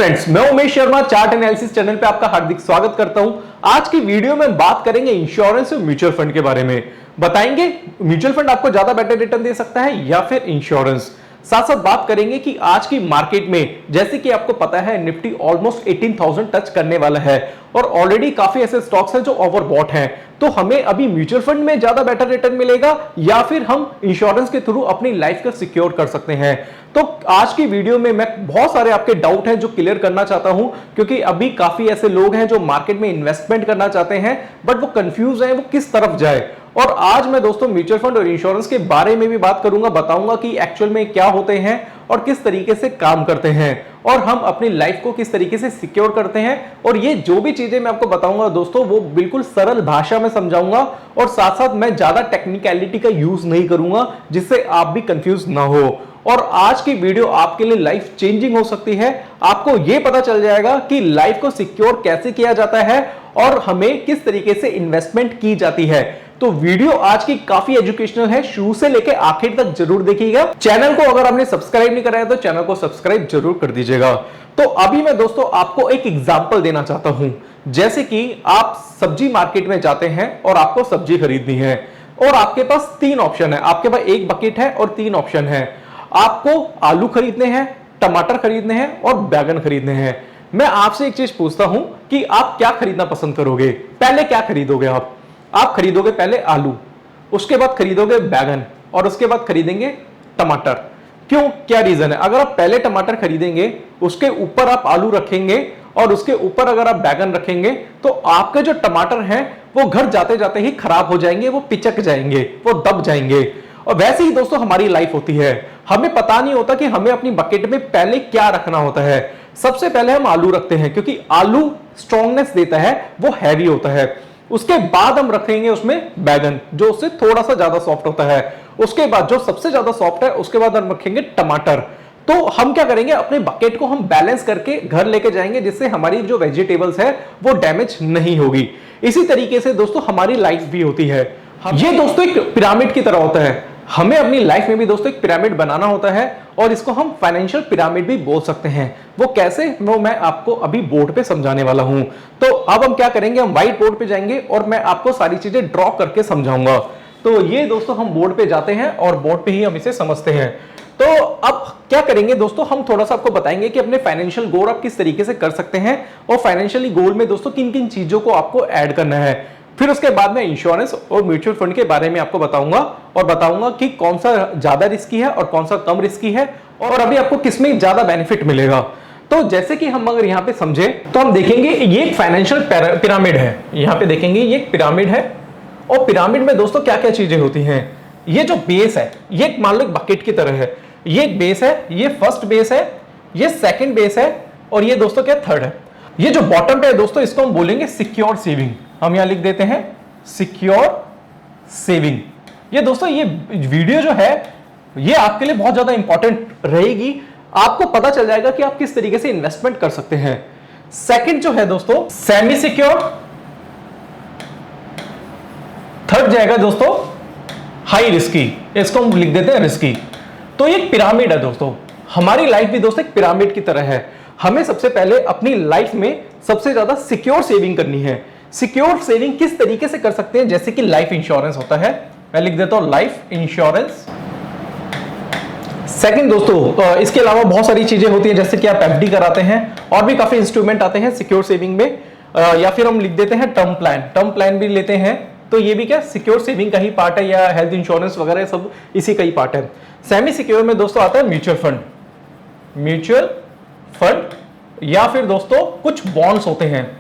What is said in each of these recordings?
Friends, मैं Umesh Sharma chart analysis channel पे आपका हार्दिक स्वागत करता हूं। आज की वीडियो में बात करेंगे इंश्योरेंस और म्यूचुअल फंड के बारे में। बताएंगे म्यूचुअल फंड आपको ज्यादा बेटर रिटर्न दे सकता है या फिर इंश्योरेंस। साथ साथ बात करेंगे कि आज की मार्केट में जैसे कि आपको पता है निफ्टी ऑलमोस्ट 18,000 टच करने वाला है और ऑलरेडी काफी ऐसे स्टॉक्स हैं जो ओवरबॉट हैं। तो हमें अभी म्यूचुअल फंड में ज्यादा बेटर रिटर्न मिलेगा या फिर हम इंश्योरेंस के थ्रू अपनी लाइफ को सिक्योर कर सकते हैं। तो आज की वीडियो में मैं बहुत सारे आपके डाउट हैं जो क्लियर करना चाहता हूं, क्योंकि अभी काफी ऐसे लोग हैं जो मार्केट में इन्वेस्टमेंट करना चाहते हैं बट वो कंफ्यूज हैं वो किस तरफ जाए। और आज मैं दोस्तों म्यूचुअल फंड और इंश्योरेंस के बारे में भी बात करूंगा, बताऊंगा कि एक्चुअल में क्या होते हैं और किस तरीके से काम करते हैं और हम अपनी लाइफ को किस तरीके से सिक्योर करते हैं। और ये जो भी चीजें मैं आपको बताऊंगा दोस्तों वो बिल्कुल सरल भाषा में समझाऊंगा और साथ साथ मैं ज्यादा टेक्निकलिटी का यूज नहीं करूंगा जिससे आप भी कंफ्यूज ना हो। और आज की वीडियो आपके लिए लाइफ चेंजिंग हो सकती है। आपको यह पता चल जाएगा कि लाइफ को सिक्योर कैसे किया जाता है और हमें किस तरीके से इन्वेस्टमेंट की जाती है। तो वीडियो आज की काफी एजुकेशनल है, शुरू से लेकर आखिर तक जरूर देखिएगा। चैनल को अगर आपने सब्सक्राइब नहीं कराया तो चैनल को सब्सक्राइब जरूर कर दीजिएगा। तो अभी मैं दोस्तों आपको एक एग्जांपल देना चाहता हूं। जैसे कि आप सब्जी मार्केट में जाते हैं और आपको सब्जी खरीदनी है और आपके पास तीन ऑप्शन है। आपके पास एक बकेट है और तीन ऑप्शन है। आपको आलू खरीदने हैं, टमाटर खरीदने हैं और बैगन खरीदने हैं। मैं आपसे एक चीज पूछता हूं कि आप क्या खरीदना पसंद करोगे? पहले क्या खरीदोगे आप खरीदोगे पहले आलू, उसके बाद खरीदोगे बैगन और उसके बाद खरीदेंगे टमाटर। क्यों, क्या रीजन है? अगर आप पहले टमाटर खरीदेंगे, उसके ऊपर आप आलू रखेंगे और उसके ऊपर अगर आप बैगन रखेंगे तो आपके जो टमाटर हैं वो घर जाते जाते ही खराब हो जाएंगे, वो पिचक जाएंगे, वो दब जाएंगे। और वैसे ही दोस्तों हमारी लाइफ होती है, हमें पता नहीं होता कि हमें अपनी बकेट में पहले क्या रखना होता है। सबसे पहले हम आलू रखते हैं क्योंकि आलू स्ट्रॉन्गनेस देता है, वो हैवी होता है। उसके बाद हम रखेंगे उसमें बैगन जो उससे थोड़ा सा ज्यादा सॉफ्ट होता है। उसके बाद जो सबसे ज्यादा सॉफ्ट है उसके बाद हम रखेंगे टमाटर। तो हम क्या करेंगे, अपने बकेट को हम बैलेंस करके घर लेके जाएंगे जिससे हमारी जो वेजिटेबल्स है वो डैमेज नहीं होगी। इसी तरीके से दोस्तों हमारी लाइफ भी होती है। ये दोस्तों एक पिरामिड की तरह होता है। हमें अपनी लाइफ में भी दोस्तों एक पिरामिड बनाना होता है और इसको हम फाइनेंशियल पिरामिड भी बोल सकते हैं। वो कैसे, वो मैं आपको अभी बोर्ड पे समझाने वाला हूं। तो अब हम क्या करेंगे, हम व्हाइट बोर्ड पे जाएंगे और मैं आपको सारी चीजें ड्रॉ करके समझाऊंगा। तो ये दोस्तों हम बोर्ड पे जाते हैं और बोर्ड पे ही हम इसे समझते हैं। तो अब क्या करेंगे दोस्तों, हम थोड़ा सा आपको बताएंगे कि अपने फाइनेंशियल गोल आप किस तरीके से कर सकते हैं और फाइनेंशियली गोल में दोस्तों किन किन चीजों को आपको ऐड करना है। फिर उसके बाद में इंश्योरेंस और म्यूचुअल फंड के बारे में आपको बताऊंगा और बताऊंगा कि कौन सा ज्यादा रिस्की है और कौन सा कम रिस्की है और अभी आपको किसमें ज्यादा बेनिफिट मिलेगा। तो जैसे कि हम अगर यहाँ पे समझे तो हम देखेंगे ये एक फाइनेंशियल पिरामिड है। यहाँ पे देखेंगे ये एक पिरामिड है और पिरामिड में दोस्तों क्या क्या चीजें होती हैं। ये जो बेस है ये मान लो एक बकेट की तरह है। ये एक बेस है, ये फर्स्ट बेस है, ये सेकेंड बेस है और ये दोस्तों क्या थर्ड है। ये जो बॉटम पे है दोस्तों इसको हम बोलेंगे सिक्योर सेविंग। हम यहां लिख देते हैं सिक्योर सेविंग। ये दोस्तों ये वीडियो जो है ये आपके लिए बहुत ज्यादा इंपॉर्टेंट रहेगी। आपको पता चल जाएगा कि आप किस तरीके से इन्वेस्टमेंट कर सकते हैं। सेकंड जो है दोस्तों सेमी सिक्योर। थर्ड जाएगा दोस्तों हाई रिस्की, इसको हम लिख देते हैं रिस्की। तो ये पिरामिड है दोस्तों। हमारी लाइफ भी दोस्तों एक पिरामिड की तरह है। हमें सबसे पहले अपनी लाइफ में सबसे ज्यादा सिक्योर सेविंग करनी है। सिक्योर सेविंग किस तरीके से कर सकते हैं, जैसे कि लाइफ इंश्योरेंस होता है, मैं लिख देता हूं लाइफ इंश्योरेंस। सेकंड दोस्तों इसके अलावा बहुत सारी चीजें होती हैं जैसे कि आप एफडी कराते हैं और भी काफी इंस्ट्रूमेंट आते हैं सिक्योर सेविंग में। या फिर हम लिख देते हैं टर्म प्लान, टर्म प्लान भी लेते हैं। तो ये भी क्या सिक्योर सेविंग का ही पार्ट है या हेल्थ इंश्योरेंस वगैरह सब इसी का ही पार्ट है। सेमी सिक्योर में दोस्तों आता है म्यूचुअल फंड, म्यूचुअल फंड या फिर दोस्तों कुछ बॉन्ड्स होते हैं।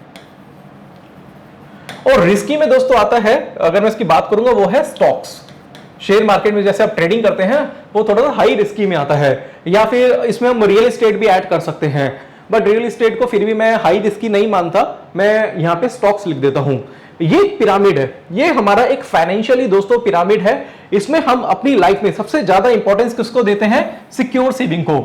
और रिस्की में दोस्तों आता है, अगर मैं इसकी बात करूंगा वो है स्टॉक्स। शेयर मार्केट में जैसे आप ट्रेडिंग करते हैं वो थोड़ा सा हाई रिस्की में आता है। या फिर इसमें हम रियल एस्टेट भी ऐड कर सकते हैं, बट रियल एस्टेट को फिर भी मैं हाई रिस्की नहीं मानता, मैं यहां पे स्टॉक्स लिख देता हूं। ये पिरामिड है, ये हमारा एक फाइनेंशियली दोस्तों पिरामिड है। इसमें हम अपनी लाइफ में सबसे ज्यादा इंपॉर्टेंस किसको देते हैं, सिक्योर सेविंग को।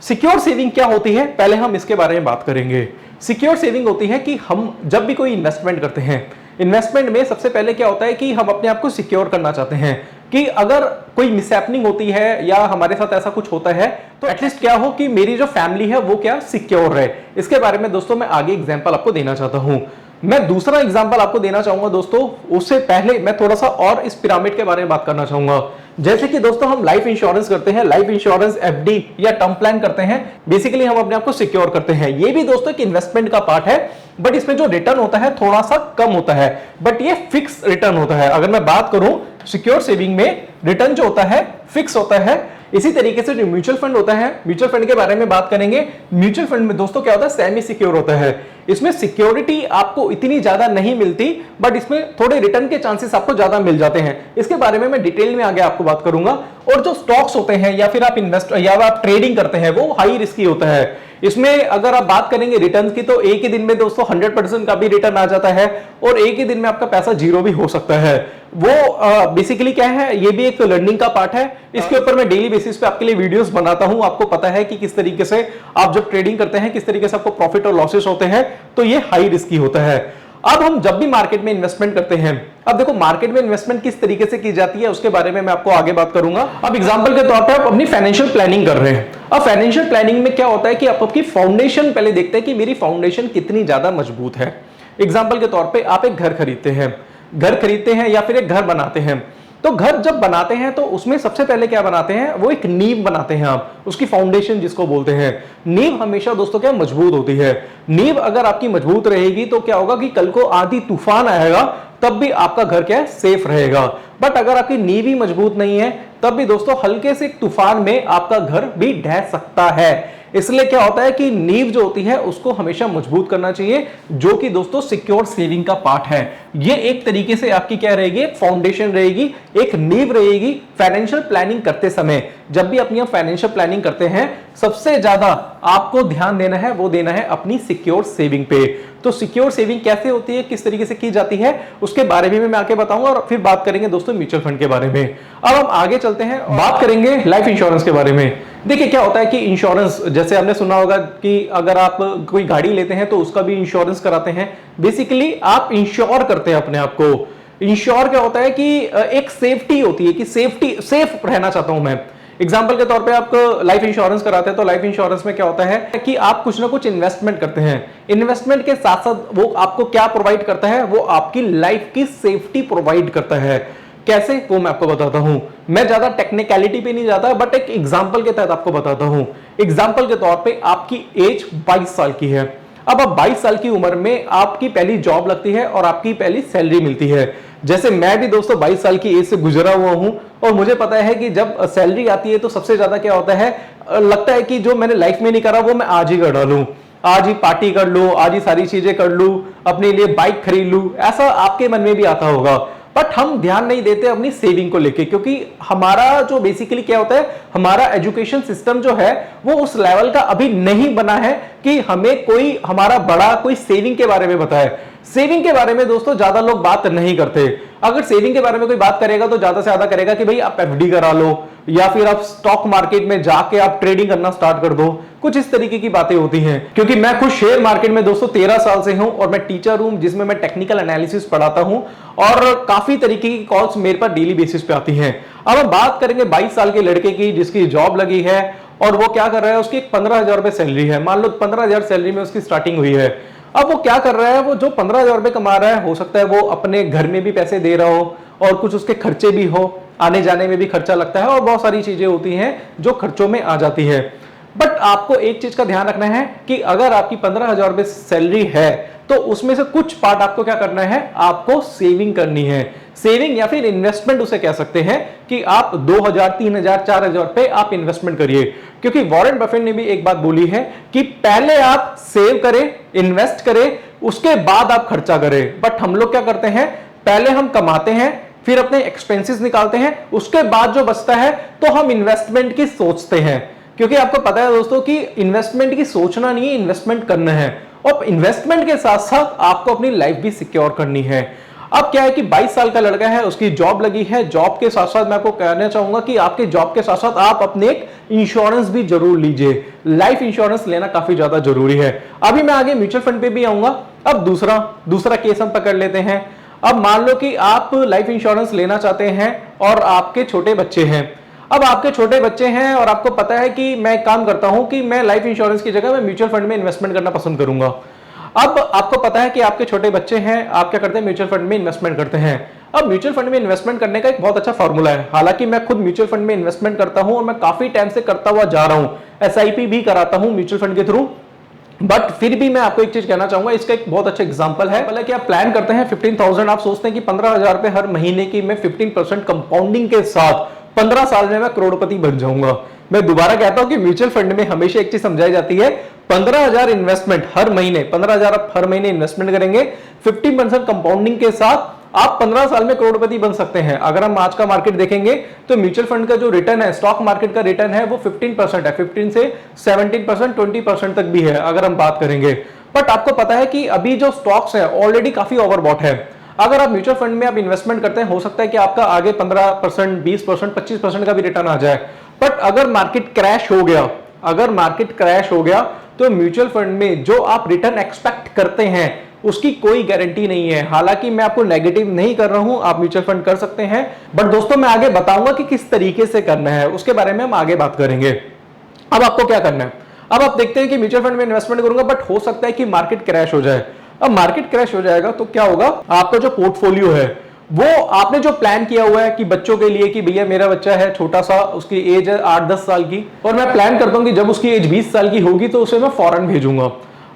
सिक्योर सेविंग क्या होती है पहले हम इसके बारे में बात करेंगे। सिक्योर सेविंग होती है कि हम जब भी कोई इन्वेस्टमेंट करते हैं, इन्वेस्टमेंट में सबसे पहले क्या होता है कि हम अपने आप को सिक्योर करना चाहते हैं कि अगर कोई मिसहैपनिंग होती है या हमारे साथ ऐसा कुछ होता है तो एटलीस्ट क्या हो कि मेरी जो फैमिली है वो क्या सिक्योर रहे। इसके बारे में दोस्तों मैं आगे एग्जांपल आपको देना चाहता हूं। मैं दूसरा एग्जांपल आपको देना चाहूंगा दोस्तों, उससे पहले मैं थोड़ा सा और इस पिरामिड के बारे में बात करना चाहूंगा। जैसे कि दोस्तों हम लाइफ इंश्योरेंस करते हैं, लाइफ इंश्योरेंस, एफडी या टर्म प्लान करते हैं, बेसिकली हम अपने आप को सिक्योर करते हैं। ये भी दोस्तों एक इन्वेस्टमेंट का पार्ट है, बट इसमें जो रिटर्न होता है थोड़ा सा कम होता है, बट ये फिक्स रिटर्न होता है। अगर मैं बात करूं सिक्योर सेविंग में रिटर्न जो होता है फिक्स होता है। इसी तरीके से जो म्यूचुअल फंड होता है, म्यूचुअल फंड के बारे में बात करेंगे। म्यूचुअल फंड में दोस्तों क्या होता है, सेमी सिक्योर होता है। इसमें सिक्योरिटी आपको इतनी ज्यादा नहीं मिलती, बट इसमें थोड़े रिटर्न के चांसेस आपको ज्यादा मिल जाते हैं। इसके बारे में मैं डिटेल में आगे आपको बात करूंगा। और जो स्टॉक्स होते हैं या फिर आप इन्वेस्ट या आप ट्रेडिंग करते हैं वो हाई रिस्की होता है। इसमें अगर आप बात करेंगे रिटर्न की तो एक ही दिन में दोस्तों 100% का भी रिटर्न आ जाता है और एक ही दिन में आपका पैसा जीरो भी हो सकता है। वो बेसिकली क्या है, ये भी एक लर्निंग का पार्ट है। इसके ऊपर मैं डेली बेसिस पे आपके लिए वीडियोस बनाता हूं। आपको पता है कि किस तरीके से आप जब ट्रेडिंग करते हैं किस तरीके से आपको प्रॉफिट और लॉसेस होते हैं, तो ये हाई रिस्की होता है। अब हम जब भी मार्केट में इन्वेस्टमेंट करते हैं, अब देखो मार्केट में इन्वेस्टमेंट किस तरीके से की जाती है उसके बारे में मैं आपको आगे बात करूंगा। अब एग्जांपल के तौर पे आप अपनी फाइनेंशियल प्लानिंग कर रहे हैं। अब फाइनेंशियल प्लानिंग में क्या होता है कि आप आपकी फाउंडेशन पहले देखते हैं कि मेरी फाउंडेशन कितनी ज्यादा मजबूत है। एग्जांपल के तौर पे आप एक घर खरीदते हैं या फिर एक घर बनाते हैं। तो घर जब बनाते हैं तो उसमें सबसे पहले क्या बनाते हैं, वो एक नींव बनाते हैं आप, उसकी फाउंडेशन जिसको बोलते हैं। नींव हमेशा दोस्तों क्या मजबूत होती है। नींव अगर आपकी मजबूत रहेगी तो क्या होगा कि कल को आंधी तूफान आएगा तब भी आपका घर क्या है, सेफ रहेगा। बट अगर आपकी नींव ही मजबूत नहीं है तब भी दोस्तों हल्के से तूफान में आपका घर भी ढह सकता है। इसलिए क्या होता है कि नींव जो होती है उसको हमेशा मजबूत करना चाहिए, जो कि दोस्तों सिक्योर सेविंग का पार्ट है। ये एक तरीके से आपकी क्या रहेगी, एक फाउंडेशन रहेगी, एक नींव रहेगी। फाइनेंशियल प्लानिंग करते समय जब भी अपनी फाइनेंशियल प्लानिंग करते हैं सबसे ज्यादा आपको ध्यान देना है, वो देना है अपनी सिक्योर सेविंग पे। तो सिक्योर सेविंग कैसे होती है, किस तरीके से की जाती है, उसके बारे में मैं आगे बताऊंगा और फिर बात करेंगे दोस्तों म्यूचुअल फंड के बारे में। अब हम आगे चलते हैं, बात करेंगे लाइफ इंश्योरेंस के बारे में। देखिए क्या होता है कि इंश्योरेंस, जैसे आपने सुना होगा कि अगर आप कोई गाड़ी लेते हैं तो उसका भी इंश्योरेंस कराते हैं। बेसिकली आप इंश्योर करते हैं अपने आप को। इंश्योर क्या होता है कि एक सेफ्टी होती है कि सेफ रहना चाहता हूं मैं। एग्जाम्पल के तौर पे आप लाइफ इंश्योरेंस कराते हैं तो लाइफ इंश्योरेंस में क्या होता है कि आप कुछ ना कुछ इन्वेस्टमेंट करते हैं। इन्वेस्टमेंट के साथ साथ वो आपको क्या प्रोवाइड करता है, वो आपकी लाइफ की सेफ्टी प्रोवाइड करता है। कैसे, वो मैं आपको बताता हूं। मैं ज्यादा टेक्निकलिटी पे नहीं जाता, बट एक एग्जांपल के तहत आपको बताता हूं। एग्जांपल के तौर पे आपकी एज 22 साल की है। अब आप 22 साल की उम्र में आपकी पहली जॉब लगती है और आपकी पहली सैलरी मिलती है। जैसे मैं भी दोस्तों 22 साल की एज से गुजरा हुआ हूं और मुझे पता है कि जब सैलरी आती है तो सबसे ज्यादा क्या होता है, लगता है कि जो मैंने लाइफ में नहीं करा वो मैं आज ही कर डालूं, आज ही पार्टी कर लूं, आज ही सारी चीजें कर लूं, अपने लिए बाइक खरीद लूं। ऐसा आपके मन में भी आता होगा, बट हम ध्यान नहीं देते अपनी सेविंग को लेके, क्योंकि हमारा जो बेसिकली क्या होता है, हमारा एजुकेशन सिस्टम जो है वो उस लेवल का अभी नहीं बना है कि हमें कोई हमारा बड़ा कोई सेविंग के बारे में बताए। सेविंग के बारे में दोस्तों ज्यादा लोग बात नहीं करते। अगर सेविंग के बारे में कोई बात करेगा तो ज्यादा से ज्यादा करेगा कि भाई आप एफडी करा लो या फिर आप स्टॉक मार्केट में जाके आप ट्रेडिंग करना स्टार्ट कर दो। कुछ इस तरीके की बातें होती हैं, क्योंकि मैं खुद शेयर मार्केट में दोस्तों 13 साल से हूं और मैं टीचर हूं जिसमें मैं टेक्निकल एनालिसिस पढ़ाता हूं और काफी तरीके की कॉल्स मेरे पास डेली बेसिस पे आती हैं। अब हम बात करेंगे 22 साल के लड़के की जिसकी जॉब लगी है और वो क्या कर रहा है, उसकी 15,000 रुपए सैलरी है। मान लो 15,000 सैलरी में उसकी स्टार्टिंग हुई है। अब वो क्या कर रहा है, वो जो 15,000 रुपए कमा रहा है, हो सकता है वो अपने घर में भी पैसे दे रहा हो और कुछ उसके खर्चे भी हो, आने जाने में भी खर्चा लगता है और बहुत सारी चीजें होती हैं जो खर्चों में आ जाती है। बट आपको एक चीज का ध्यान रखना है कि अगर आपकी 15,000 रुपए सैलरी है तो उसमें से कुछ पार्ट आपको क्या करना है, आपको सेविंग करनी है। सेविंग या फिर इन्वेस्टमेंट उसे कह सकते हैं कि आप 2,000, 3,000, 4,000 रुपए आप इन्वेस्टमेंट करिए। क्योंकि वॉरेन बफेट ने भी एक बात बोली है कि पहले आप सेव करें, इन्वेस्ट करें, उसके बाद आप खर्चा करें। बट हम लोग क्या करते हैं, पहले हम कमाते हैं, फिर अपने एक्सपेंसेस निकालते हैं, उसके बाद जो बचता है तो हम इन्वेस्टमेंट की सोचते हैं। क्योंकि आपको पता है दोस्तों कि इन्वेस्टमेंट की सोचना नहीं है, इन्वेस्टमेंट करना है। और इन्वेस्टमेंट के साथ साथ आपको अपनी लाइफ भी सिक्योर करनी है। अब क्या है कि 22 साल का लड़का है, उसकी जॉब लगी है। जॉब के साथ साथ मैं आपको कहना चाहूंगा कि आपके जॉब के साथ साथ आप अपने एक इंश्योरेंस भी जरूर लीजिए। लाइफ इंश्योरेंस लेना काफी ज्यादा जरूरी है। अभी मैं आगे म्यूचुअल फंड पे भी आऊंगा। अब दूसरा केस हम पकड़ लेते हैं। अब मान लो कि आप लाइफ इंश्योरेंस लेना चाहते हैं और आपके छोटे बच्चे हैं। अब आपके छोटे बच्चे हैं और आपको पता है कि मैं एक काम करता हूं कि मैं लाइफ इंश्योरेंस की जगह मैं म्यूचुअल फंड में इन्वेस्टमेंट करना पसंद करूंगा। अब आपको पता है कि आपके छोटे बच्चे हैं, आप क्या करते हैं, म्यूचुअल फंड में इन्वेस्टमेंट करते हैं। अब म्यूचुअल फंड में इन्वेस्टमेंट करने का एक बहुत अच्छा फॉर्मूला है, हालांकि मैं खुद म्यूचुअल फंड में इन्वेस्टमेंट करता हूं और मैं काफी टाइम से करता हुआ जा रहा हूं, एसआईपी भी कराता हूं म्यूचुअल फंड के थ्रू। बट फिर भी मैं आपको एक चीज कहना चाहूंगा, इसका एक बहुत अच्छा एग्जांपल है। मतलब कि आप प्लान करते हैं 15,000, आप सोचते हैं कि 15,000 रुपए हर महीने की मैं 15% कंपाउंडिंग के साथ 15 साल में मैं करोड़पति बन जाऊंगा। मैं दोबारा कहता हूं कि म्यूचुअल फंड में हमेशा एक चीज समझाई जाती है, 15,000 इन्वेस्टमेंट हर महीने, 15,000 आप हर महीने इन्वेस्टमेंट करेंगे, 15% कंपाउंडिंग के साथ आप 15 साल में करोड़पति बन सकते हैं। अगर हम आज का मार्केट देखेंगे तो म्यूचुअल फंड का जो रिटर्न है, स्टॉक मार्केट का रिटर्न है, वो 15% है, 15 से 17%, 20% तक भी है अगर हम बात करेंगे। बट आपको पता है कि अभी जो स्टॉक्स है ऑलरेडी काफी ओवरबॉट है। अगर आप म्यूचुअल फंड में आप इन्वेस्टमेंट करते हैं, हो सकता है कि आपका आगे 15%, 20%, 25% का भी रिटर्न आ जाए। बट अगर मार्केट क्रैश हो गया, अगर मार्केट क्रैश हो गया तो म्यूचुअल फंड में जो आप रिटर्न एक्सपेक्ट करते हैं उसकी कोई गारंटी नहीं है। हालांकि मैं आपको नेगेटिव नहीं कर रहा हूं, आप म्यूचुअल फंड कर सकते हैं, बट दोस्तों मैं आगे बताऊंगा कि किस तरीके से करना है, उसके बारे में हम आगे बात करेंगे। अब आपको क्या करना है, अब आप देखते हैं कि म्यूचुअल फंड में इन्वेस्टमेंट करूंगा बट हो सकता है कि मार्केट क्रैश हो जाए। अब मार्केट क्रैश हो जाएगा तो क्या होगा, आपका जो पोर्टफोलियो है वो आपने जो प्लान किया हुआ है कि बच्चों के लिए, कि भैया मेरा बच्चा है छोटा सा, उसकी एज है 8-10 साल की, और मैं प्लान करता हूं कि जब उसकी एज 20 साल की होगी तो उसे मैं फॉरेन भेजूंगा।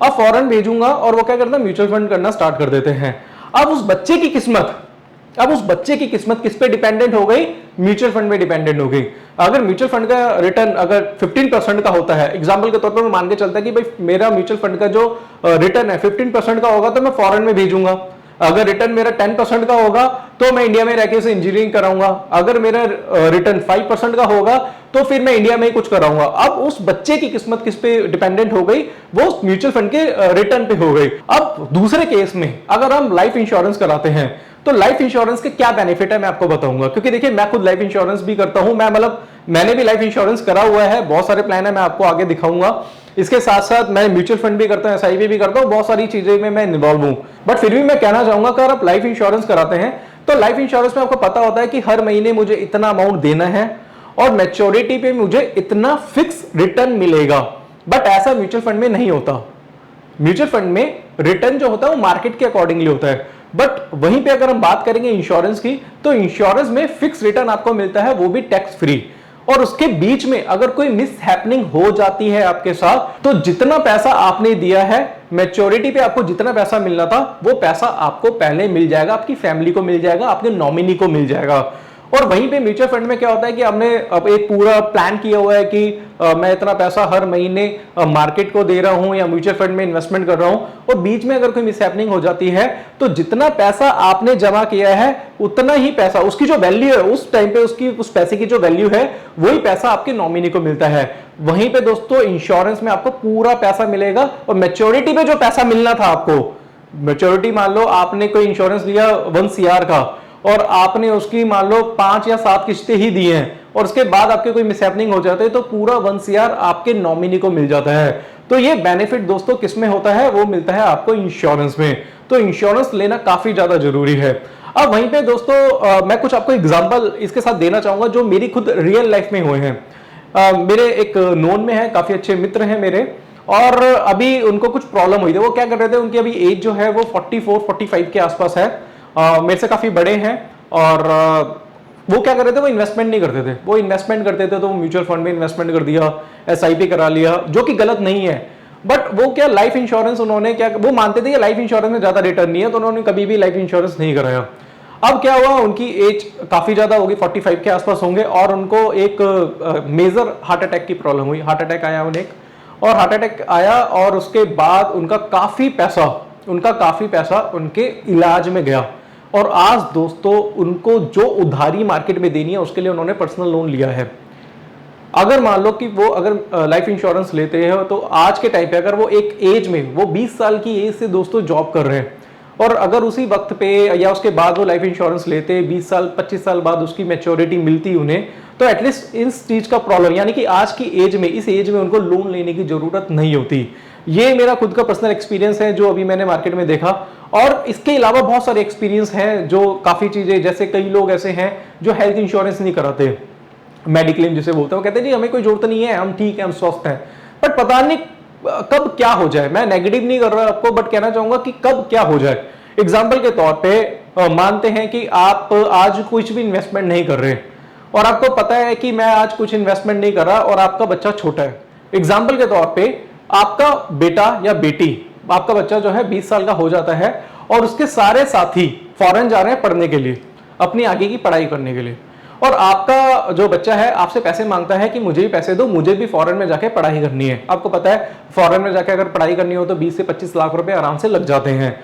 अब फॉरेन भेजूंगा और वो क्या करता है, म्यूचुअल फंड करना स्टार्ट कर देते हैं। अब उस बच्चे की किस्मत किस पे डिपेंडेंट हो गई, म्यूचुअल फंड में डिपेंडेंट हो गई। अगर म्यूचुअल फंड का रिटर्न अगर 15% का होता है, एग्जांपल के तौर पर मैं मान के चलता है कि भाई मेरा म्यूचुअल फंड का जो रिटर्न है 15% का होगा तो मैं फॉरेन में भेजूंगा। अगर रिटर्न मेरा 10% का होगा तो मैं इंडिया में रहकर उसे इंजीनियरिंग कराऊंगा। अगर मेरा रिटर्न 5% का होगा तो फिर मैं इंडिया में ही कुछ कराऊंगा। अब उस बच्चे की किस्मत किस पे डिपेंडेंट हो गई, वो म्यूचुअल फंड के रिटर्न पे हो गई। अब दूसरे केस में अगर हम लाइफ इंश्योरेंस कराते हैं तो लाइफ इंश्योरेंस के क्या बेनिफिट है मैं आपको बताऊंगा, क्योंकि देखिए मैं खुद लाइफ इंश्योरेंस भी करता हूं, मैंने भी लाइफ इंश्योरेंस करा हुआ है, बहुत सारे प्लान है, मैं आपको आगे दिखाऊंगा। इसके साथ साथ मैं म्यूचुअल फंड भी करता हूं, एसआईपी भी करता हूं, बहुत सारी चीजें में मैं इन्वॉल्व हूं। बट फिर भी मैं कहना चाहूंगा कि अगर आप लाइफ इंश्योरेंस कराते हैं तो लाइफ इंश्योरेंस में आपको पता होता है कि हर महीने मुझे इतना अमाउंट देना है और मैच्योरिटी पे मुझे इतना फिक्स रिटर्न मिलेगा। बट ऐसा म्यूचुअल फंड में नहीं होता। म्यूचुअल फंड में रिटर्न जो होता है वो मार्केट के अकॉर्डिंगली होता है। बट वहीं पे अगर हम बात करेंगे इंश्योरेंस की, तो इंश्योरेंस में फिक्स रिटर्न आपको मिलता है, वो भी टैक्स फ्री। और उसके बीच में अगर कोई मिस हैपनिंग हो जाती है आपके साथ, तो जितना पैसा आपने दिया है मैच्योरिटी पे, आपको जितना पैसा मिलना था वो पैसा आपको पहले मिल जाएगा, आपकी फैमिली को मिल जाएगा, आपके नॉमिनी को मिल जाएगा। और वहीं पे म्यूचुअल फंड में क्या होता है कि हमने अब एक पूरा प्लान किया हुआ है कि मैं इतना पैसा हर महीने मार्केट को दे रहा हूं या म्यूचुअल फंड में इन्वेस्टमेंट कर रहा हूं, और बीच में अगर कोई मिसहैपनिंग हो जाती है तो जितना पैसा आपने जमा किया है उतना ही पैसा, उसकी जो वैल्यू है उस टाइम पे, उसकी उस पैसे की जो वैल्यू है वही पैसा आपके नॉमिनी को मिलता है। वहीं पे दोस्तों इंश्योरेंस में आपको पूरा पैसा मिलेगा, और मैच्योरिटी पे जो पैसा मिलना था आपको, मैच्योरिटी मान लो आपने कोई इंश्योरेंस लिया 1 CR का और आपने उसकी मान लो 5 या 7 किस्तें ही दी हैं, और उसके बाद आपके कोई मिसहैपनिंग हो जाते हैं तो पूरा 1 CR आपके नॉमिनी को मिल जाता है। तो ये बेनिफिट दोस्तों किस में होता है, वो मिलता है आपको इंश्योरेंस में। तो इंश्योरेंस लेना काफी ज्यादा जरूरी है। अब वहीं पे दोस्तों मैं कुछ आपको एग्जांपल इसके साथ देना चाहूंगा जो मेरी खुद रियल लाइफ में हुए हैं। मेरे एक नोन में है, काफी अच्छे मित्र हैं मेरे, और अभी उनको कुछ प्रॉब्लम हुई थी। वो क्या कर रहे थे, उनकी अभी एज जो है वो 44-45 के आसपास है, मेरे से काफी बड़े हैं, और वो क्या कर रहे थे, वो इन्वेस्टमेंट नहीं करते थे। वो इन्वेस्टमेंट करते थे तो म्यूचुअल फंड में इन्वेस्टमेंट कर दिया, एसआईपी करा लिया, जो कि गलत नहीं है। बट वो क्या, लाइफ इंश्योरेंस उन्होंने क्या, वो मानते थे कि लाइफ इंश्योरेंस में ज्यादा रिटर्न नहीं है, तो उन्होंने कभी भी लाइफ इंश्योरेंस नहीं कराया। अब क्या हुआ, उनकी एज काफी ज्यादा होगी, 45 के आसपास होंगे, और उनको एक मेजर हार्ट अटैक की प्रॉब्लम हुई। हार्ट अटैक आया उन्हें, और हार्ट अटैक आया और उसके बाद उनका काफी पैसा उनके इलाज में गया। और आज दोस्तों उनको जो उधारी मार्केट में देनी है उसके लिए उन्होंने पर्सनल लोन लिया है। अगर मान लो कि वो अगर लाइफ इंश्योरेंस लेते हैं तो आज के टाइम पे अगर वो एक एज में, वो 20 साल की एज से दोस्तों जॉब कर रहे हैं, और अगर उसी वक्त पे या उसके बाद वो लाइफ इंश्योरेंस लेते, 20 साल 25 साल बाद उसकी मैच्योरिटी मिलती उन्हें, तो एटलीस्ट इस चीज का प्रॉब्लम, यानी कि आज की एज में, इस एज में उनको लोन लेने की जरूरत नहीं होती। ये मेरा खुद का पर्सनल एक्सपीरियंस है जो अभी मैंने मार्केट में देखा। और इसके अलावा बहुत सारे एक्सपीरियंस हैं जो काफ़ी चीज़ें, जैसे कई लोग ऐसे हैं जो हेल्थ इंश्योरेंस नहीं कराते, मेडिक्लेम जिसे बोलते हैं, वो कहते हैं जी हमें कोई जरूरत नहीं है, हम ठीक है, हम स्वस्थ हैं। बट पता नहीं कब क्या हो जाए। मैं नेगेटिव नहीं कर रहा आपको, बट कहना चाहूंगा कि कब क्या हो जाए। एग्जाम्पल के तौर पे मानते हैं कि आप आज कुछ भी इन्वेस्टमेंट नहीं कर रहे और आपको पता है कि मैं आज कुछ इन्वेस्टमेंट नहीं कर रहा और आपका बच्चा छोटा है। एग्जाम्पल के तौर पे आपका बेटा या बेटी, आपका बच्चा जो है 20 साल का हो जाता है और उसके सारे साथी फॉरेन जा रहे हैं पढ़ने के लिए, अपनी आगे की पढ़ाई करने के लिए, और आपका जो बच्चा है आपसे पैसे मांगता है कि मुझे भी पैसे दो, मुझे भी फॉरेन में जाके पढ़ाई करनी है। आपको पता है फॉरेन में जाके अगर पढ़ाई करनी हो तो 20 से 25 लाख रुपए आराम से लग जाते हैं,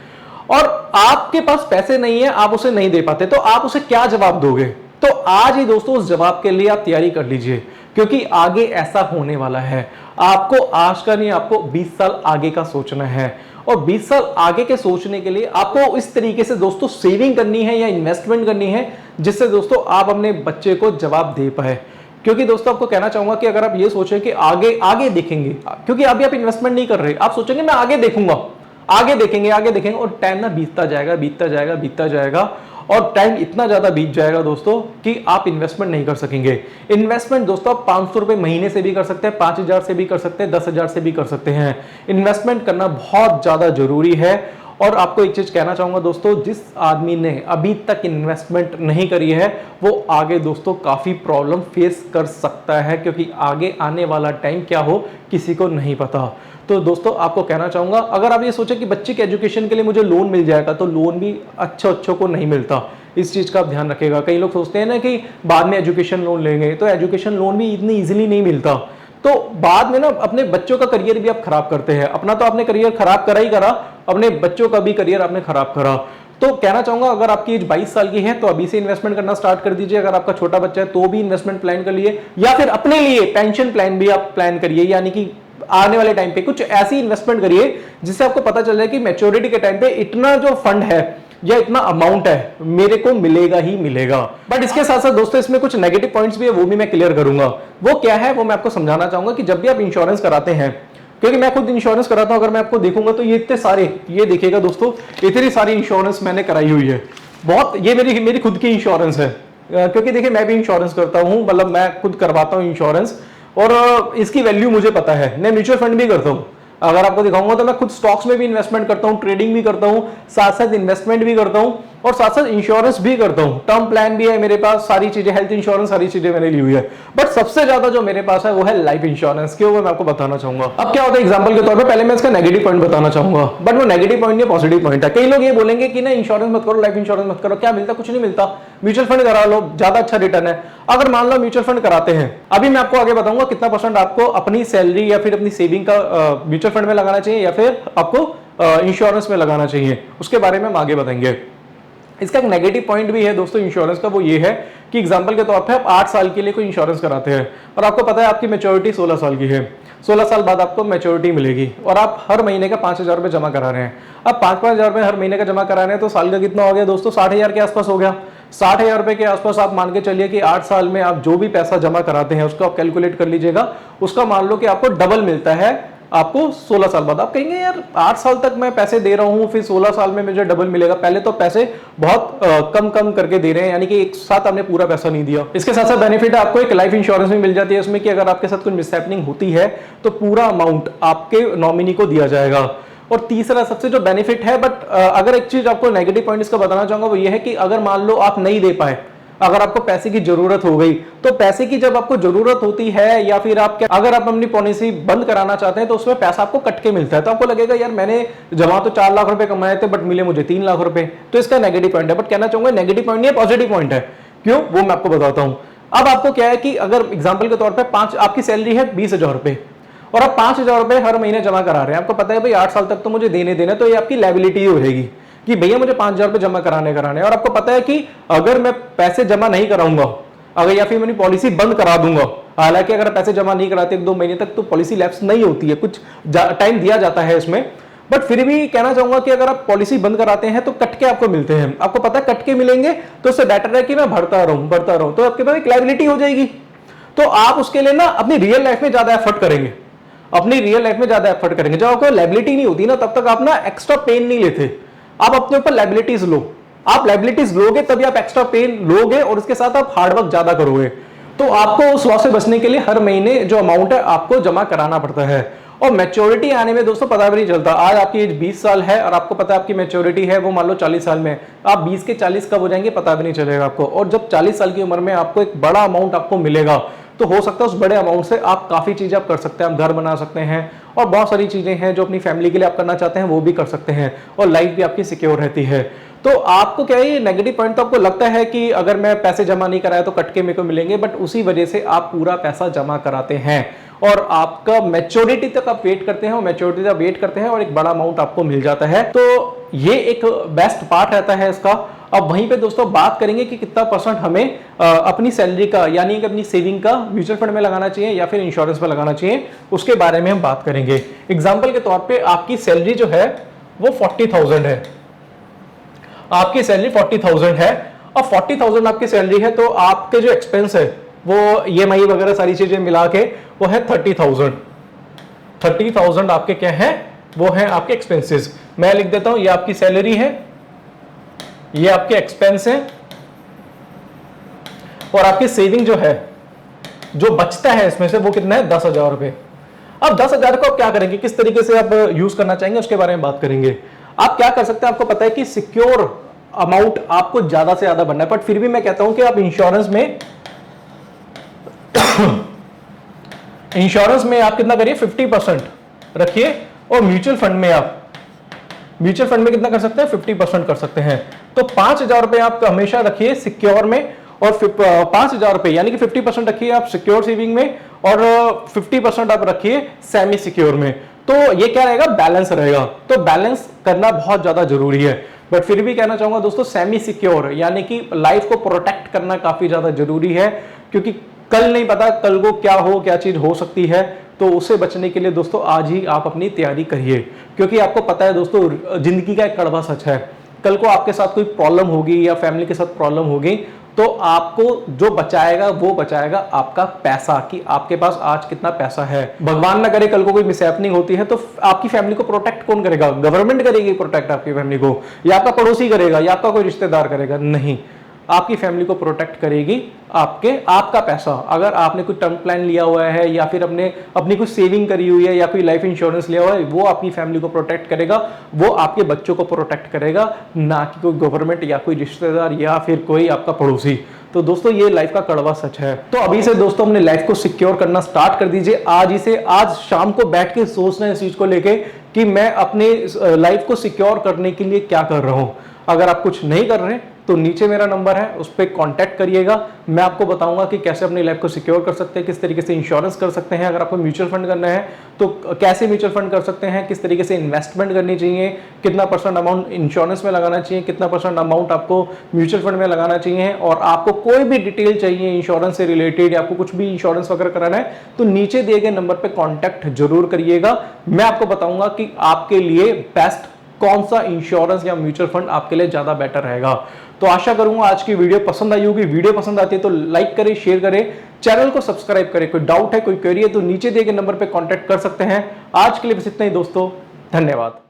और आपके पास पैसे नहीं है, आप उसे नहीं दे पाते, तो आप उसे क्या जवाब दोगे? तो आज ही दोस्तों उस जवाब के लिए आप तैयारी कर लीजिए, क्योंकि आगे ऐसा होने वाला है। आपको आज का नहीं, आपको 20 साल आगे का सोचना है, और 20 साल आगे के सोचने के लिए आपको इस तरीके से दोस्तों सेविंग करनी है या इन्वेस्टमेंट करनी है, जिससे दोस्तों आप अपने बच्चे को जवाब दे पाए। क्योंकि दोस्तों आपको कहना चाहूंगा कि अगर आप ये सोचें कि आगे आगे देखेंगे, क्योंकि अभी आप इन्वेस्टमेंट नहीं कर रहे, आप सोचेंगे मैं आगे देखूंगा, आगे देखेंगे, आगे देखेंगे, और टाइम ना बीतता जाएगा, बीतता जाएगा, बीतता जाएगा, और टाइम इतना ज्यादा बीत जाएगा दोस्तों कि आप इन्वेस्टमेंट नहीं कर सकेंगे। इन्वेस्टमेंट दोस्तों आप 500 रुपए महीने से भी कर सकते हैं, 5000 से भी कर सकते हैं, 10,000 से भी कर सकते हैं। इन्वेस्टमेंट करना बहुत ज्यादा जरूरी है। और आपको एक चीज कहना चाहूंगा दोस्तों, जिस आदमी ने अभी तक इन्वेस्टमेंट नहीं करी है वो आगे दोस्तों काफी प्रॉब्लम फेस कर सकता है, क्योंकि आगे आने वाला टाइम क्या हो किसी को नहीं पता। तो दोस्तों आपको कहना चाहूंगा, अगर आप ये सोचे कि बच्चे के एजुकेशन के लिए मुझे लोन मिल जाएगा, तो लोन भी अच्छों को नहीं मिलता। इस चीज का आप ध्यान रखिएगा। कई लोग सोचते हैं ना कि बाद में एजुकेशन लोन लेंगे, तो एजुकेशन लोन भी इतनी इजीली नहीं मिलता। तो बाद में ना अपने बच्चों का करियर भी आप खराब करते हैं। अपना तो आपने करियर खराब करा ही करा, अपने बच्चों का भी करियर आपने खराब करा। तो कहना चाहूंगा, अगर आपकी एज 22 साल की है तो अभी से इन्वेस्टमेंट करना स्टार्ट कर दीजिए। अगर आपका छोटा बच्चा है तो भी इन्वेस्टमेंट प्लान कर लिए, या फिर अपने लिए पेंशन प्लान भी आप प्लान करिए, यानी कि आने वाले टाइम पे कुछ ऐसी इन्वेस्टमेंट करिए जिससे आपको पता चल जाए कि मैच्योरिटी के टाइम पे इतना जो फंड है या इतना अमाउंट है मेरे को मिलेगा ही मिलेगा। बट इसके साथ साथ दोस्तों इसमें कुछ नेगेटिव पॉइंट्स भी है, वो भी मैं क्लियर करूंगा। वो क्या है वो मैं आपको समझाना चाहूंगा कि जब भी आप इंश्योरेंस कराते हैं, क्योंकि मैं खुद इंश्योरेंस कराता हूं, अगर मैं आपको देखूंगा तो ये इतने सारे, ये देखिएगा दोस्तों, इतनी सारी इंश्योरेंस मैंने कराई हुई है। बहुत, ये मेरी खुद की इंश्योरेंस है, क्योंकि देखिए मैं भी इंश्योरेंस करता हूं, मतलब मैं खुद करवाता हूं इंश्योरेंस, और इसकी वैल्यू मुझे पता है। मैं म्यूचुअल फंड भी करता हूं, अगर आपको दिखाऊंगा तो मैं खुद स्टॉक्स में भी इन्वेस्टमेंट करता हूं, ट्रेडिंग भी करता हूं, साथ साथ इन्वेस्टमेंट भी करता हूं, और साथ साथ इंश्योरेंस भी करता हूं। टर्म प्लान भी है मेरे पास, सारी चीजें, हेल्थ इंश्योरेंस, सारी चीजें मैंने ली हुई है। बट सबसे ज्यादा जो मेरे पास है वो है लाइफ इंश्योरेंस, क्यों, वो मैं आपको बताना चाहूंगा। अब क्या होता है, एग्जांपल के तौर पे पहले मैं इसका नेगेटिव पॉइंट बताना चाहूंगा, बट वो नेगेटिव पॉइंट नहीं, पॉजिटिव पॉइंट है। कई लोग ये बोलेंगे कि ना इंश्योरेंस मत करो, लाइफ इंश्योरेंस मत करो, क्या मिलता, कुछ नहीं मिलता, म्यूचुअल फंड करा लो, ज्यादा अच्छा रिटर्न है। अगर मान लो म्यूचुअल फंड कराते हैं, अभी मैं आपको आगे बताऊंगा कितना परसेंट आपको अपनी सैलरी या फिर अपनी सेविंग का म्यूचुअल फंड में लगाना चाहिए या फिर आपको इंश्योरेंस में लगाना चाहिए, उसके बारे में हम आगे बताएंगे। इसका एक नेगेटिव पॉइंट भी है दोस्तों इंश्योरेंस का, वो ये है कि एग्जांपल के तौर पे आप 8 साल के लिए कोई इंश्योरेंस कराते हैं और आपको पता है आपकी मैच्योरिटी 16 साल की है, 16 साल बाद आपको मैच्योरिटी मिलेगी, और आप हर महीने का 5,000 रुपये जमा करा रहे हैं। अब 5,000 रुपये हर महीने का जमा करा रहे हैं तो साल का कितना हो गया दोस्तों, 60,000 के आसपास हो गया। 60,000 रुपये के आसपास आप मान के चलिए कि 8 साल में आप जो भी पैसा जमा कराते हैं उसको आप कैलकुलेट कर लीजिएगा, उसका मान लो कि आपको डबल मिलता है आपको 16 साल बाद। आप कहेंगे यार 8 साल तक मैं पैसे दे रहा हूं, फिर 16 साल में मुझे डबल मिलेगा। पहले तो पैसे बहुत कम कम करके दे रहे हैं, यानी कि एक साथ आपने पूरा पैसा नहीं दिया। इसके साथ साथ बेनिफिट आपको एक लाइफ इंश्योरेंस भी मिल जाती है, उसमें कि अगर आपके साथ कुछ मिसहैपनिंग होती है तो पूरा अमाउंट आपके नॉमिनी को दिया जाएगा। और तीसरा सबसे जो बेनिफिट है, बट अगर एक चीज आपको नेगेटिव पॉइंट इसका बताना चाहूंगा वो ये है कि अगर मान लो आप नहीं दे पाए, अगर आपको पैसे की जरूरत हो गई, तो पैसे की जब आपको जरूरत होती है या फिर आप अगर आप अपनी पॉलिसी बंद कराना चाहते हैं तो उसमें पैसा आपको कट के मिलता है, तो आपको लगेगा यार मैंने जमा तो 4 लाख रुपए कमाए थे बट मिले मुझे 3 लाख रुपए, तो इसका नेगेटिव पॉइंट है। बट कहना चाहूंगा नेगेटिव पॉइंट नहीं है, पॉजिटिव पॉइंट है। क्यों, वो मैं आपको बताता हूं। अब आपको क्या है कि अगर एग्जाम्पल के तौर पर आपकी सैलरी है 20,000 रुपए और आप 5,000 रुपए हर महीने जमा करा रहे हैं, आपको पता है भाई 8 साल तक तो मुझे देने देना, तो ये आपकी लायबिलिटी हो जाएगी कि भैया मुझे 5,000 रुपए जमा कराने, और आपको पता है कि अगर मैं पैसे जमा नहीं कराऊंगा, अगर या फिर मेरी पॉलिसी बंद करा दूंगा, हालांकि अगर पैसे जमा नहीं कराते 1-2 महीने तक तो पॉलिसी लैप्स नहीं होती है, कुछ टाइम दिया जाता है इसमें, बट फिर भी कहना चाहूंगा कि अगर आप पॉलिसी बंद कराते हैं तो कट के आपको मिलते हैं। आपको पता है कट के मिलेंगे तो उससे बेटर है कि मैं भरता रहूं, तो आपके पास एक लायबिलिटी हो जाएगी। तो आप उसके लिए ना अपनी रियल लाइफ में ज्यादा एफर्ट करेंगे। अपनी रियल लाइफ में ज्यादा एफर्ट करेंगे। जब आपको लायबिलिटी नहीं होती ना, तब तक आप ना एक्स्ट्रा पेन नहीं लेते। आप अपने ऊपर लायबिलिटीज लो, आप लायबिलिटीज लोगे तभी आप एक्स्ट्रा पेन लोगे और उसके साथ आप हार्डवर्क ज्यादा करोगे। तो आपको उस लॉस से बचने के लिए हर महीने जो अमाउंट है आपको जमा कराना पड़ता है। और मैच्योरिटी आने में दोस्तों पता भी नहीं चलता। आज आपकी एज 20 साल है और आपको पता है आपकी मैच्योरिटी है वो मान लो 40 साल में, आप 20 के 40 कब हो जाएंगे पता भी नहीं चलेगा आपको। और जब 40 साल की उम्र में आपको एक बड़ा अमाउंट आपको मिलेगा, तो हो सकता है उस बड़े अमाउंट से आप काफी चीजें आप कर सकते हैं। आप घर बना सकते हैं और बहुत सारी चीजें हैं जो अपनी फैमिली के लिए आप करना चाहते हैं वो भी कर सकते हैं, और लाइफ भी आपकी सिक्योर रहती है। तो आपको क्या है, ये नेगेटिव पॉइंट तो आपको लगता है कि अगर मैं पैसे जमा नहीं कराया तो कट के मेरे को मिलेंगे, बट उसी वजह से आप पूरा पैसा जमा कराते हैं और आपका मैच्योरिटी तक आप वेट करते हैं, और मैच्योरिटी तक वेट करते हैं और एक बड़ा अमाउंट आपको मिल जाता है। तो ये एक बेस्ट पार्ट रहता है इसका। अब वहीं पे दोस्तों बात करेंगे कि कितना परसेंट हमें अपनी सैलरी का यानी कि अपनी सेविंग का म्यूचुअल फंड में लगाना चाहिए या फिर इंश्योरेंस में लगाना चाहिए, उसके बारे में हम बात करेंगे। एग्जाम्पल के तौर पर आपकी सैलरी जो है वो 40,000 है, आपकी सैलरी 40,000 है और 40,000 आपकी सैलरी है, तो आपके जो एक्सपेंस है वो EMI वगैरह सारी चीजें मिला के वो है 30,000 आपके क्या है, वो है आपके एक्सपेंसेस। मैं लिख देता हूं, ये आपकी सैलरी है, ये आपके एक्सपेंस है, और आपकी सेविंग जो है, जो बचता है इसमें से वो कितना है, 10,000 रुपए। अब 10,000 को आप क्या करेंगे, किस तरीके से आप यूज करना चाहेंगे उसके बारे में बात करेंगे। आप क्या कर सकते हैं, आपको पता है कि सिक्योर अमाउंट आपको ज्यादा से ज्यादा बनना है, बट फिर भी मैं कहता हूं कि आप इंश्योरेंस में आप कितना करिए, 50% रखिए, और म्यूचुअल फंड में कितना कर सकते हैं, 50% कर सकते हैं। तो 5,000 रुपए आप हमेशा रखिए सिक्योर में, और 5,000 रुपए यानी कि 50% रखिए आप सिक्योर सेविंग में, और 50% आप रखिए सेमी सिक्योर में। तो ये क्या रहेगा, बैलेंस रहेगा। तो बैलेंस करना बहुत ज्यादा जरूरी है, बट फिर भी कहना चाहूंगा दोस्तों सेमी सिक्योर यानी कि लाइफ को प्रोटेक्ट करना काफी ज्यादा जरूरी है, क्योंकि कल नहीं पता कल को क्या चीज हो सकती है। तो उससे बचने के लिए दोस्तों आज ही आप अपनी तैयारी करिए, क्योंकि आपको पता है दोस्तों जिंदगी का एक कड़वा सच है, कल को आपके साथ कोई प्रॉब्लम होगी या फैमिली के साथ प्रॉब्लम होगी, तो आपको जो बचाएगा वो बचाएगा आपका पैसा, कि आपके पास आज कितना पैसा है। भगवान ना करे कल को कोई मिसहैपनिंग होती है तो आपकी फैमिली को प्रोटेक्ट कौन करेगा, गवर्नमेंट करेगी प्रोटेक्ट आपकी फैमिली को, या आपका पड़ोसी करेगा, या आपका कोई रिश्तेदार करेगा, नहीं, आपकी फैमिली को प्रोटेक्ट करेगी आपका पैसा। अगर आपने कोई टर्म प्लान लिया हुआ है या फिर अपनी कोई सेविंग करी हुई है या कोई लाइफ इंश्योरेंस लिया हुआ है, वो आपकी फैमिली को प्रोटेक्ट करेगा, वो आपके बच्चों को प्रोटेक्ट करेगा, ना कि कोई गवर्नमेंट या कोई रिश्तेदार या फिर कोई आपका पड़ोसी। तो दोस्तों ये लाइफ का कड़वा सच है। तो अभी से दोस्तों अपने लाइफ को सिक्योर करना स्टार्ट कर दीजिए। आज शाम को बैठ के सोचना है इस चीज को लेके कि मैं अपने लाइफ को सिक्योर करने के लिए क्या कर रहा हूं। अगर आप कुछ नहीं कर रहे तो नीचे मेरा नंबर है, उस पर कांटेक्ट करिएगा। मैं आपको बताऊंगा कि कैसे अपनी लाइफ को सिक्योर कर सकते हैं, किस तरीके से इंश्योरेंस कर सकते हैं। अगर आपको म्यूचुअल फंड करना है तो कैसे म्यूचुअल फंड कर सकते हैं, किस तरीके से इन्वेस्टमेंट करनी चाहिए, कितना % अमाउंट इंश्योरेंस में लगाना चाहिए, कितना % अमाउंट आपको म्यूचुअल फंड में लगाना चाहिए। और आपको कोई भी डिटेल चाहिए इंश्योरेंस से रिलेटेड, आपको कुछ भी इंश्योरेंस वगैरह कराना है तो नीचे दिए गए नंबर पर कॉन्टैक्ट जरूर करिएगा। मैं आपको बताऊंगा कि आपके लिए बेस्ट कौन सा इंश्योरेंस या म्यूचुअल फंड आपके लिए ज्यादा बेटर रहेगा। तो आशा करूंगा आज की वीडियो पसंद आई होगी। वीडियो पसंद आती है तो लाइक करें, शेयर करें, चैनल को सब्सक्राइब करें। कोई डाउट है, कोई क्वेरी है तो नीचे दिए गए नंबर पे कांटेक्ट कर सकते हैं। आज के लिए बस इतना ही दोस्तों, धन्यवाद।